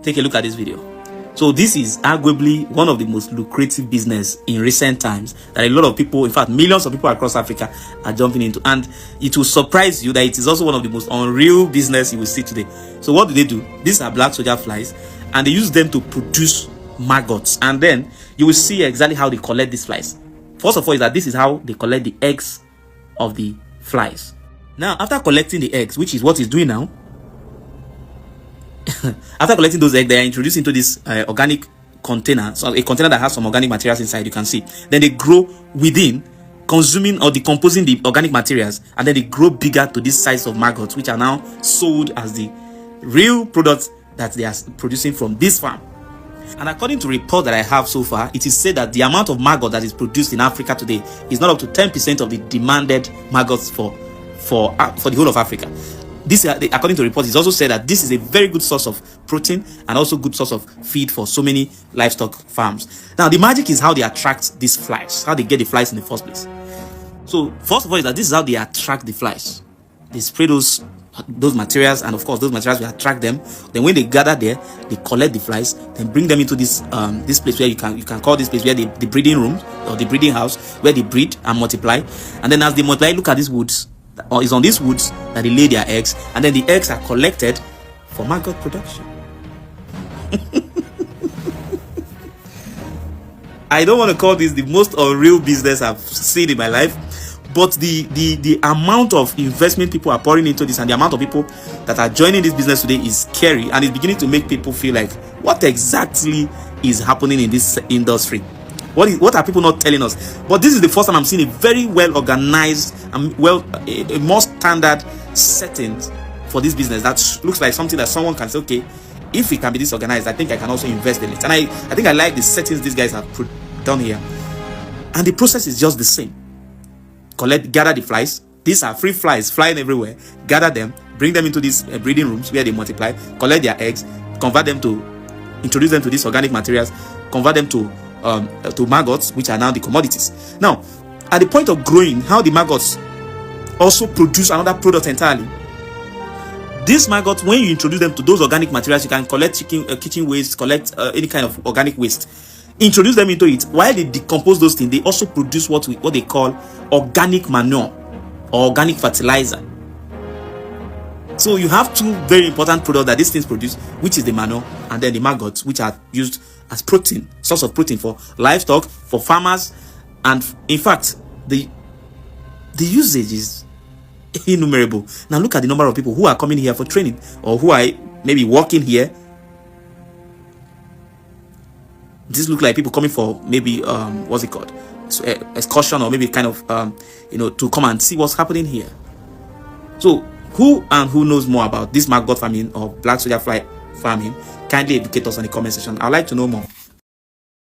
Take a look at this video. So this is arguably one of the most lucrative business in recent times that a lot of people, in fact millions of people across Africa, are jumping into. And it will surprise you that it is also one of the most unreal business you will see today. So what do? These are black soldier flies, and they use them to produce maggots. And then you will see exactly how they collect these flies. First of all, is that this is how they collect the eggs of the flies. Now, after collecting the eggs, which is what he's doing now, after collecting those eggs, they are introduced into this organic container, so a container that has some organic materials inside, you can see. Then they grow within, consuming or decomposing the organic materials, and then they grow bigger to this size of maggots, which are now sold as the real products that they are producing from this farm. And according to reports that I have so far, it is said that the amount of maggot that is produced in Africa today is not up to 10% of the demanded maggots for the whole of Africa. This, according to reports, it's also said that this is a very good source of protein and also good source of feed for so many livestock farms. Now, the magic is how they attract these flies, how they get the flies in the first place. So, first of all, is that this is how they attract the flies. They spray those materials, and of course, those materials will attract them. Then, when they gather there, they collect the flies, then bring them into this this place where you can call this place where the breeding room or the breeding house, where they breed and multiply. And then, as they multiply, look at these woods. Or is on these woods that they lay their eggs, and then the eggs are collected for maggot production. I don't want to call this the most unreal business I've seen in my life, but the amount of investment people are pouring into this and the amount of people that are joining this business today is scary, and it's beginning to make people feel like, what exactly is happening in this industry? What are people not telling us? But this is the first time I'm seeing a very well organized and a more standard settings for this business that looks like something that someone can say, okay, if it can be this organized, I think I can also invest in it. And I think I like the settings these guys have put down here. And the process is just the same. Gather the flies. These are free flies flying everywhere. Gather them, bring them into these breeding rooms where they multiply, collect their eggs, introduce them to these organic materials, convert them to maggots, which are now the commodities. Now, at the point of growing, how the maggots also produce another product entirely. These maggots, when you introduce them to those organic materials, you can collect kitchen waste, collect any kind of organic waste, introduce them into it. While they decompose those things, they also produce what they call organic manure or organic fertilizer. So you have two very important products that these things produce, which is the manure and then the maggots, which are used as protein, source of protein for livestock, for farmers. And in fact, the usage is innumerable. Now look at the number of people who are coming here for training, or who are maybe working here. This look like people coming for maybe what's it called, so, excursion, or maybe kind of to come and see what's happening here. So who knows more about this maggot farming or black soldier fly farming? Kindly educate us on the comment section. I'd like to know more.